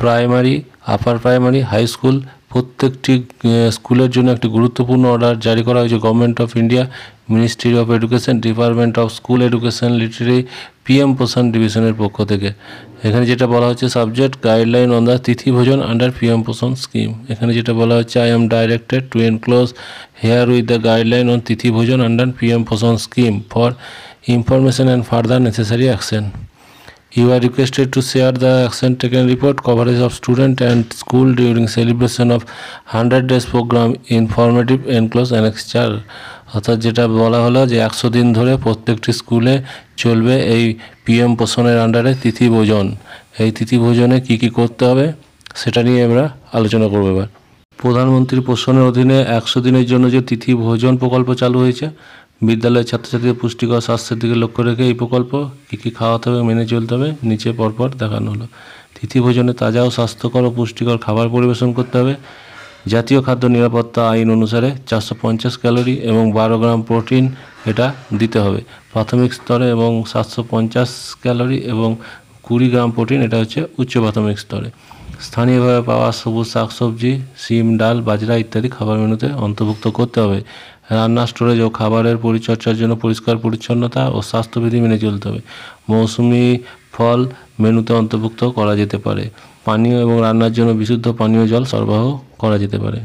Primary, upper primary, high school প্রত্যেকটি স্কুলের জন্য একটি গুরুত্বপূর্ণ অর্ডার জারি করা হয়েছে government of India, ministry of education, department of school education, literary, PM Poshan ডিভিশনের পক্ষ থেকে। এখানে যেটা বলা হচ্ছে subject guideline on the Tithi Bhojan under PM Poshan scheme. এখানে যেটা বলা হচ্ছে I am directed to enclose herewith the guideline on Tithi Bhojan under PM Poshan scheme for information and further necessary action. You are requested to share the action taken report, coverage of student and school during celebration of 100 days program, informative enclosed annexure। অর্থাৎ যেটা বলা হলো যে 100 দিন ধরে প্রত্যেকটি স্কুলে চলবে এই পিএম পোষণের আন্ডারে তিথি ভোজন। এই তিথি ভোজনে কী কী করতে হবে সেটা নিয়ে আমরা আলোচনা করব এবার। প্রধানমন্ত্রী পোষণের অধীনে 100 দিনের জন্য যে তিথি ভোজন প্রকল্প চালু হয়েছে, বিদ্যালয়ের ছাত্রছাত্রীদের পুষ্টিকর স্বাস্থ্যের দিকে লক্ষ্য রেখে এই প্রকল্প কী কী খাওয়াতে হবে মেনে চলতে হবে নিচে পরপর দেখানো হলো। তিথি ভোজনে তাজা ও স্বাস্থ্যকর ও পুষ্টিকর খাবার পরিবেশন করতে হবে। জাতীয় খাদ্য নিরাপত্তা আইন অনুসারে 450 ক্যালোরি এবং 12 গ্রাম প্রোটিন এটা দিতে হবে প্রাথমিক স্তরে, এবং 750 ক্যালোরি এবং 20 গ্রাম প্রোটিন এটা হচ্ছে উচ্চ প্রাথমিক স্তরে। স্থানীয়ভাবে পাওয়া সবুজ শাকসবজি, শিম, ডাল, বাজরা ইত্যাদি খাবার মেনুতে অন্তর্ভুক্ত করতে হবে। রান্না, স্টোরেজ ও খাবারের পরিচর্যার জন্য পরিষ্কার পরিচ্ছন্নতা ও স্বাস্থ্যবিধি মেনে চলতে হবে। মৌসুমি ফল মেনুতে অন্তর্ভুক্ত করা যেতে পারে। পানীয় এবং রান্নার জন্য বিশুদ্ধ পানীয় জল সরবরাহ করা যেতে পারে।